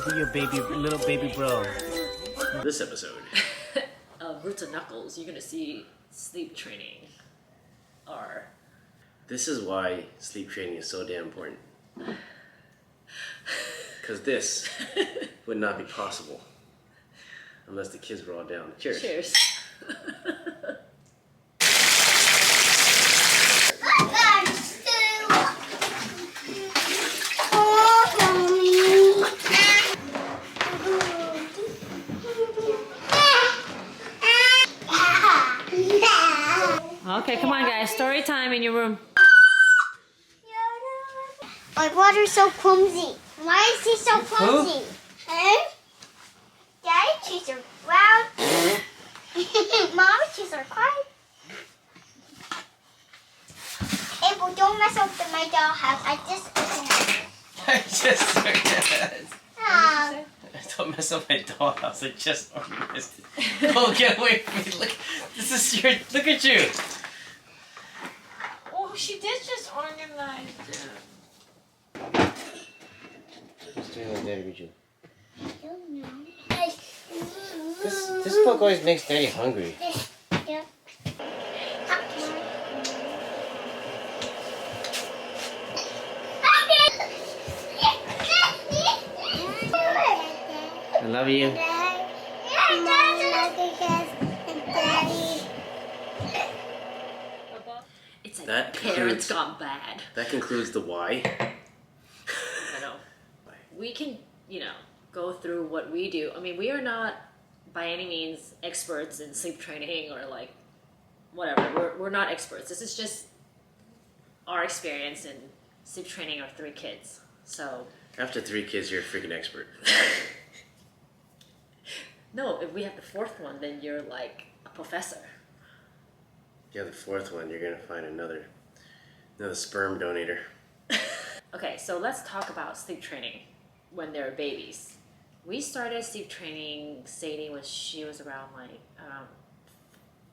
Look at your little baby bro. This episode of Roots and Knuckles, you're gonna see sleep training. This is why sleep training is so damn important. Because this would not be possible unless the kids were all down. Cheers. Cheers. Okay, come on guys, story time in your room. My brother's so clumsy. Why is he so clumsy? Huh? Daddy, she's around. Mom, she's quiet. Abel, don't mess up with my dollhouse. I just opened it. I just organized. Oh. Don't mess up my dollhouse. I just organized it. Oh, get away from me. Look, this is your. Look at you. Oh, she did just organize it. Who's doing like Daddy Riju? I don't know. This book always makes Daddy hungry. Yeah. I love you. It's like That parents concludes- gone bad. That concludes the why. I know. We can, go through what we do. I mean, we are not by any means experts in sleep training or like whatever. We're not experts. This is just our experience in sleep training our 3 kids. So After 3 kids, you're a freaking expert. no, if we have the 4th one, then you're like a professor. If you have the 4th one, you're gonna find another sperm donator. Okay, so let's talk about sleep training when they're babies. We started sleep training Sadie when she was around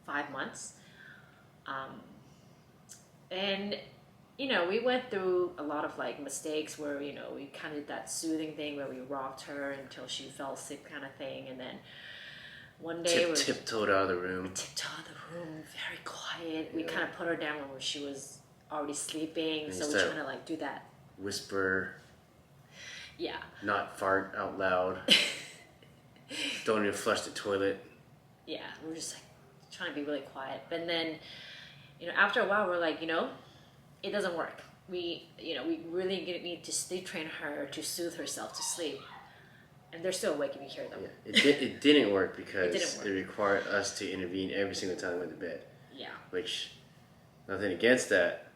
5 months. And we went through a lot of mistakes where, we kind of did that soothing thing where we rocked her until she fell asleep kind of thing. And then one day we tiptoed out of the room. tiptoed out of the room, very quiet. We kind of put her down when she was already sleeping. And So we trying to do that. Whisper, Yeah. not fart out loud. Don't even flush the toilet. Yeah, we're just trying to be really quiet. But then, after a while, we're like, it doesn't work. We really need to sleep train her to soothe herself to sleep. And they're still awake if you hear them. Yeah. It didn't work because didn't it required us to intervene every single time we went to bed. Yeah. Which, nothing against that,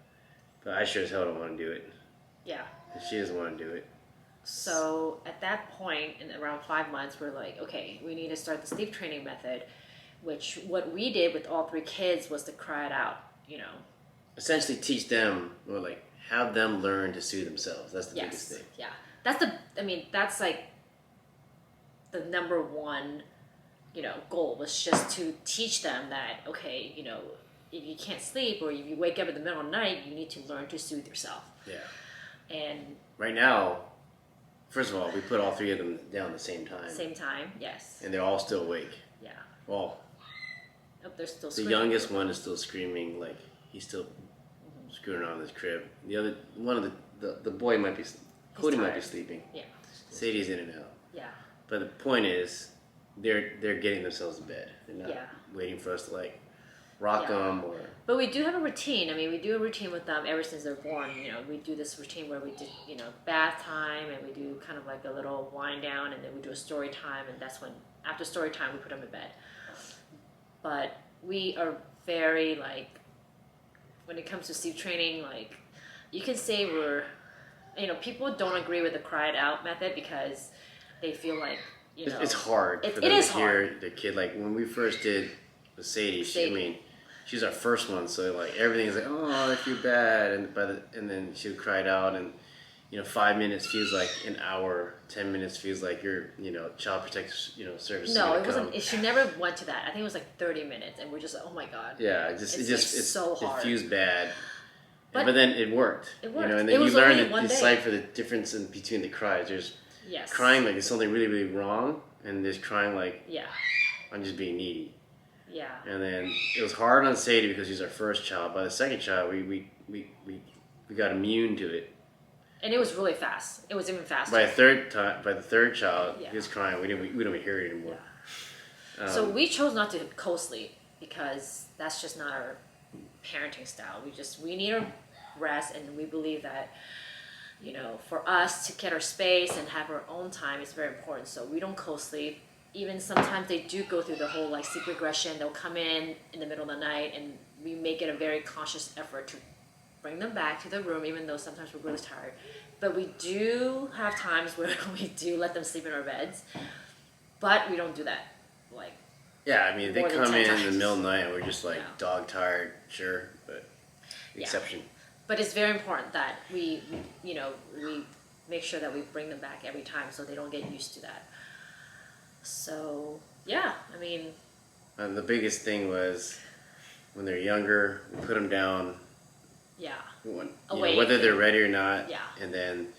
but I sure as hell don't want to do it. Yeah. And she doesn't want to do it. So at that point, in around 5 months, we're like, okay, we need to start the sleep training method, which what we did with all 3 kids was to cry it out, Essentially teach them, or have them learn to soothe themselves. That's the biggest thing. Yeah. That's the number one, goal was just to teach them that, okay, if you can't sleep or if you wake up in the middle of the night, you need to learn to soothe yourself. Yeah. And Right now, first of all, we put all 3 of them down at the same time. same time, yes. And they're all still awake. Yeah. Well, Oh, they're still the screaming. youngest one is still screaming, he's still screwing around in his crib. The other one of the boy might be, Cody might be tired. sleeping. Yeah. Sadie's in and out. Yeah. But the point is, they're getting themselves to bed. They're not Yeah. waiting for us to rock Yeah. them or. But we do have a routine. I mean, we do a routine with them ever since they're born. We do this routine where we do, bath time, and we do kind of a little wind down, and then we do a story time, and that's when, after story time, we put them in bed. But we are very, when it comes to sleep training, you can say we're, people don't agree with the cry it out method because they feel like, It's hard for it them is to hear hard. the kid. When we first did with Sadie, she was our first one, so everything's oh, I feel bad, and then she would cry it out, and 5 minutes feels like an hour, 10 minutes feels like your child protective service. No, it wasn't. She never went to that. I think it was 30 minutes, and we're just oh my god. Yeah, it's so hard. It feels bad. But then it worked. It worked. And It then you was learn only to one day. decipher the difference between the cries. There's Yes. crying like it's something really, really wrong, and just crying like Yeah. I'm just being needy. Yeah. And then it was hard on Sadie because she's our first child. By the second child, we got immune to it. And it was really fast. It was even faster. By the third child, he was crying. We don't even hear it anymore. Yeah. So we chose not to co-sleep because that's just not our parenting style. We need our rest, and we believe that, you know, for us to get our space and have our own time is very important. So we don't co-sleep. Even sometimes they do go through the whole like sleep regression. They'll come in the middle of the night, and we make it a very conscious effort to bring them back to the room, even though sometimes we're really tired. But we do have times where we do let them sleep in our beds, but we don't do that. Like, yeah, I mean, they more than come 10 in times. the middle of the night and we're just like Yeah. dog tired, sure, but Yeah. exception. But it's very important that we make sure that we bring them back every time so they don't get used to that. So, yeah, I mean... And the biggest thing was when they're younger, we put them down, Yeah. Whether they're ready or not, Yeah. and then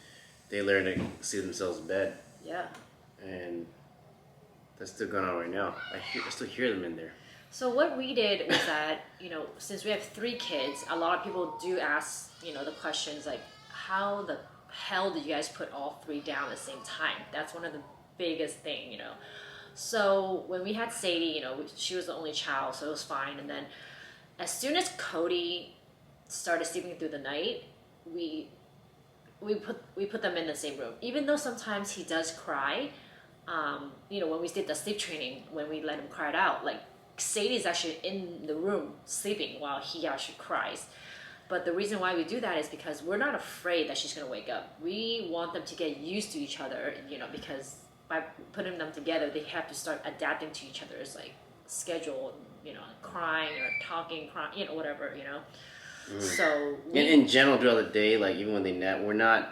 they learn to see themselves in bed. Yeah. And that's still going on right now. I still hear them in there. So what we did was that, you know, since we have 3 kids, a lot of people do ask, you know, the questions like, how the hell did you guys put all 3 down at the same time? That's one of the biggest thing, you know. So when we had Sadie, you know, she was the only child, so it was fine. And then as soon as Cody started sleeping through the night, we put them in the same room. Even though sometimes he does cry, you know, when we did the sleep training, when we let him cry it out, like Sadie's actually in the room sleeping while he actually cries. But the reason why we do that is because we're not afraid that she's going to wake up. We want them to get used to each other, you know, because by putting them together, they have to start adapting to each other's like schedule, you know, crying or talking, crying, you know, whatever, you know. So in general, throughout the day, like even when they nap, we're not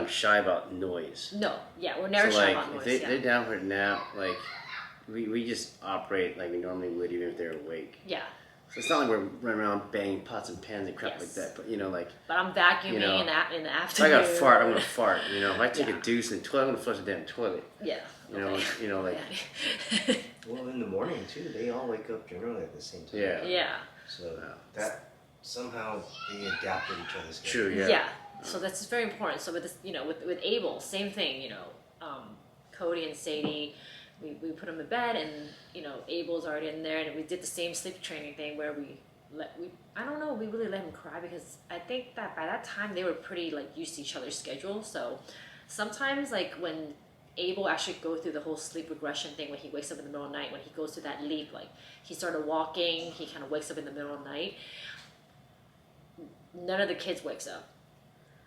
shy about noise. No, yeah, we're never so shy like about noise. if they're down for a nap, like we just operate like we normally would, even if they're awake. Yeah. So it's not like we're running around banging pots and pans and crap Yes. like that. But you know, like. But I'm vacuuming You know, in the if I afternoon. gotta fart, I'm gonna fart. You know, if I take Yeah. a deuce in the toilet, I'm gonna flush the damn toilet. Yeah. You know, like. Yeah. Well, in the morning too, they all wake up generally at the same time. Yeah. Yeah. So that somehow they adapted each other's True. schedule. Yeah. Yeah. So that's very important. So with this, you know, with Abel, same thing. You know, Cody and Sadie, we put them in bed, and you know, Abel's already in there, and we did the same sleep training thing where we really let him cry because I think that by that time they were pretty like used to each other's schedule. So sometimes like when Abel actually go through the whole sleep regression thing when he wakes up in the middle of the night, when he goes through that leap, like he started walking, he kind of wakes up in the middle of the night. None of the kids wakes up.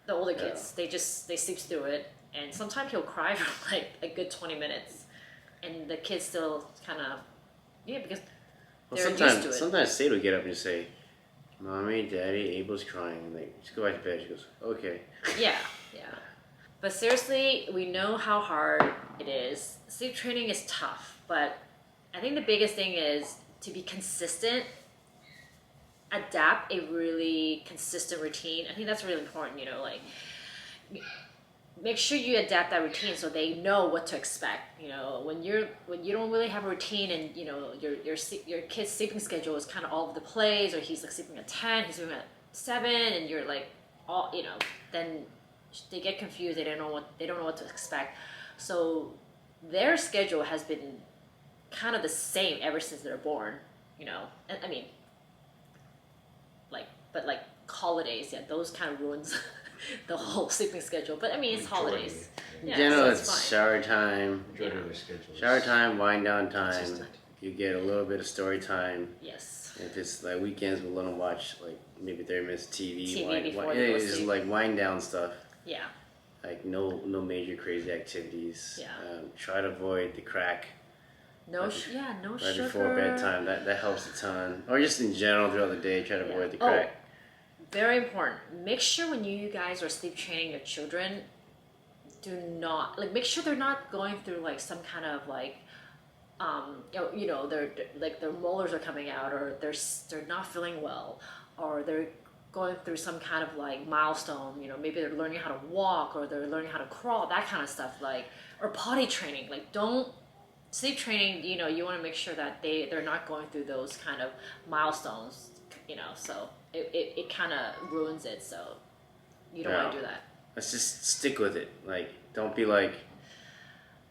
The older kids, they sleep through it, and sometimes he'll cry for like a good 20 minutes, and the kids still kind of because they're used to it. Sometimes Sadie would get up and just say, "Mommy, Daddy, Abel's crying," and like, just go back to bed. She goes, "Okay." Yeah. But seriously, we know how hard it is. Sleep training is tough, but I think the biggest thing is to be consistent, adapt a really consistent routine. I think that's really important, you know, like make sure you adapt that routine so they know what to expect. You know, when you don't really have a routine and you know your kid's sleeping schedule is kind of all over the place, or he's like sleeping at 10, he's sleeping at 7, and you're like all, you know, then they get confused. They don't know what to expect. So their schedule has been kind of the same ever since they're born. You know, I mean, but holidays, yeah, those kind of ruins the whole sleeping schedule. But I mean, it's holidays. Yeah, Generally, so it's fine. shower time. Majority of their schedule is Shower time, wind down time. consistent. You get a little bit of story time. Yes. If it's like weekends, we'll let them watch like maybe 30 minutes TV. Before they go it's just sleep. like wind down stuff. Yeah. Like no major crazy activities. Yeah. Try to avoid the crack No right sugar. before bedtime. That helps a ton. Or just in general throughout the day, try to avoid the crack. Very important. Make sure when you guys are sleep training your children, do not make sure they're not going through like some kind of like you know, they're like their molars are coming out, or they're not feeling well, or they're going through some kind of like milestone, you know, maybe they're learning how to walk or they're learning how to crawl, that kind of stuff, like, or potty training. Like, don't sleep training, you know, you want to make sure that they're not going through those kind of milestones, you know, so it kind of ruins it, so you don't want to do that. Let's just stick with it. Like, don't be like,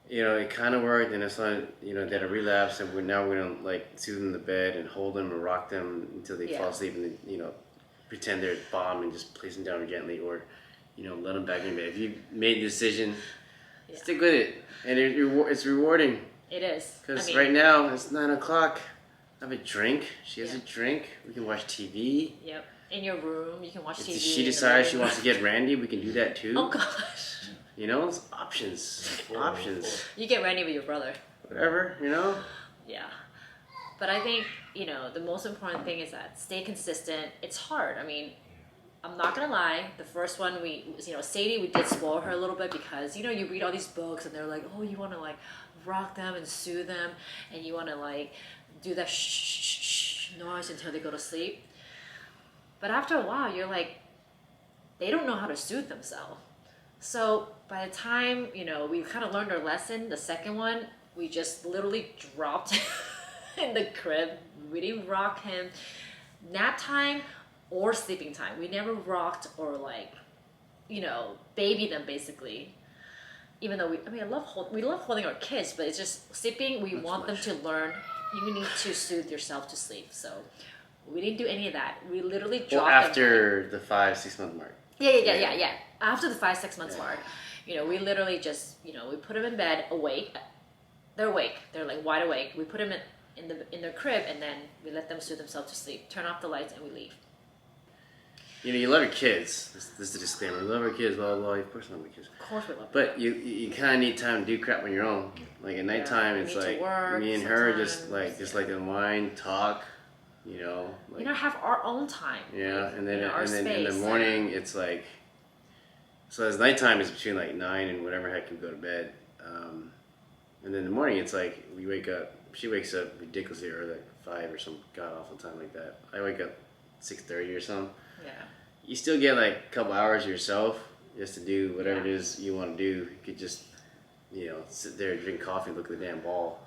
you know, it kind of worked, and it's not, you know, that a relapse, and we're gonna like soothe them in the bed and hold them and rock them until they fall asleep, and then, you know, pretend they're at bottom and just place them down gently, or, you know, let them back in bed. If you made the decision, stick with it, and it's rewarding. It is. Because right now it's 9 o'clock. I have a drink. She has a drink. We can watch TV. Yep. In your room, you can watch TV. If she decides she wants to get randy, we can do that too. Oh gosh. You know, it's options. Options. You get randy with your brother. Whatever, you know? Yeah. But I think, you know, the most important thing is that stay consistent. It's hard. I mean, I'm not gonna lie, the first one Sadie, we did spoil her a little bit because, you know, you read all these books and they're like, oh, you wanna like rock them and soothe them and you wanna like do that shh noise until they go to sleep. But after a while, you're like, they don't know how to soothe themselves. So by the time, you know, we kind of learned our lesson, the second one, we just literally dropped in the crib. We didn't rock him. Nap time or sleeping time. We never rocked or like, you know, baby them basically. Even though we love holding our kids, but it's just sleeping. We want them to learn. You need to soothe yourself to sleep. So we didn't do any of that. We literally dropped them after the 5-6 month mark. Yeah. After the 5-6 months mark, you know, we literally just, you know, we put them in bed, awake. They're awake. They're like wide awake. We put them in their crib, and then we let them soothe themselves to sleep. Turn off the lights, and we leave. You know, you love your kids. This is a disclaimer. You love your kids, blah, blah, blah. Of course, I love your kids. Of course we love them. But you kind of need time to do crap on your own. Like at nighttime, it's like me and her just like unwind, talk, you know. Like, you know, have our own time. Yeah, and then in the space. morning, it's like, so as nighttime is between like 9 and whatever heck we go to bed. And then in the morning, it's like we wake up. She wakes up ridiculously early, like 5 or some god awful time like that. I wake up 6:30 or something. Yeah. You still get like a couple hours yourself just to do whatever it is you want to do. You could just, you know, sit there, drink coffee, look at the damn ball,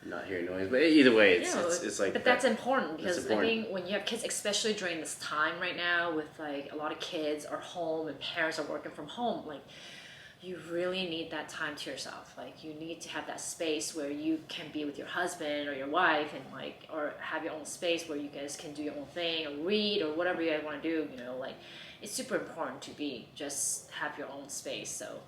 and not hear noise. But either way, it's like. But that's important because important. I think when you have kids, especially during this time right now, with like a lot of kids are home and parents are working from home, like you really need that time to yourself. Like you need to have that space where you can be with your husband or your wife and like, or have your own space where you guys can do your own thing or read or whatever you guys want to do, you know, like it's super important to just have your own space. So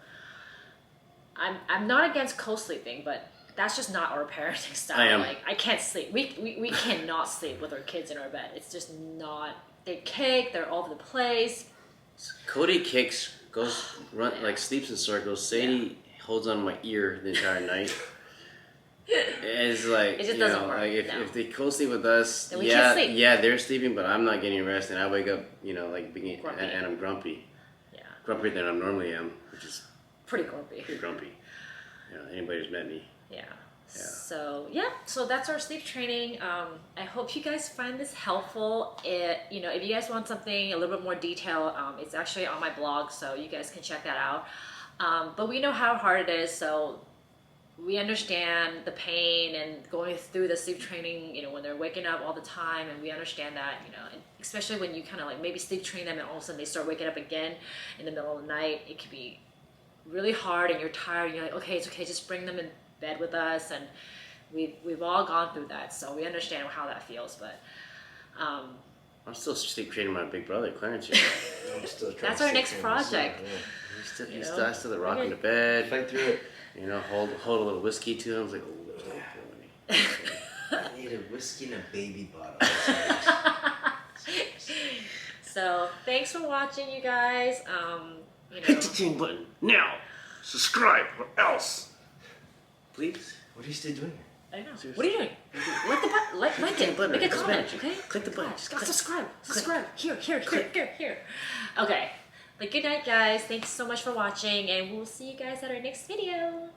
I'm not against co-sleeping, but that's just not our parenting style. I am. Like I can't sleep. We cannot sleep with our kids in our bed. It's just not, they kick, they're all over the place. Cody kicks, goes run like sleeps in circles. Sadie holds on my ear the entire night. It's like, it just you doesn't know, work. like if they co-sleep with us, then we can't sleep. they're sleeping, but I'm not getting rest, and I wake up, you know, like and I'm grumpy. Yeah. Grumpier than I normally am, which is pretty grumpy. pretty grumpy. You know, anybody who's met me. Yeah. So that's our sleep training. I hope you guys find this helpful. If you guys want something a little bit more detail, it's actually on my blog, so you guys can check that out. But we know how hard it is, so we understand the pain and going through the sleep training, you know, when they're waking up all the time, and we understand that, you know, and especially when you kind of like maybe sleep train them and all of a sudden they start waking up again in the middle of the night, it can be really hard and you're tired and you're like, okay, it's okay, just bring them in bed with us, and we've all gone through that, so we understand how that feels. But I'm still sleep training my big brother, Clarence. Here. I'm still trying that's to our sleep next train project. myself, He's still rocking the bed. Fight through it. You know, hold a little whiskey to him. It's like, oh, boy. I need a whiskey and a baby bottle. So thanks for watching, you guys. Hit the ting button now. Subscribe or else. Please. What are you still doing? I know. Seriously. What are you doing? Like the button, like it, button. make a It's comment, magic. okay? Click the button. Gosh, Click. subscribe. Here. Okay. But good night, guys. Thanks so much for watching, and we'll see you guys at our next video.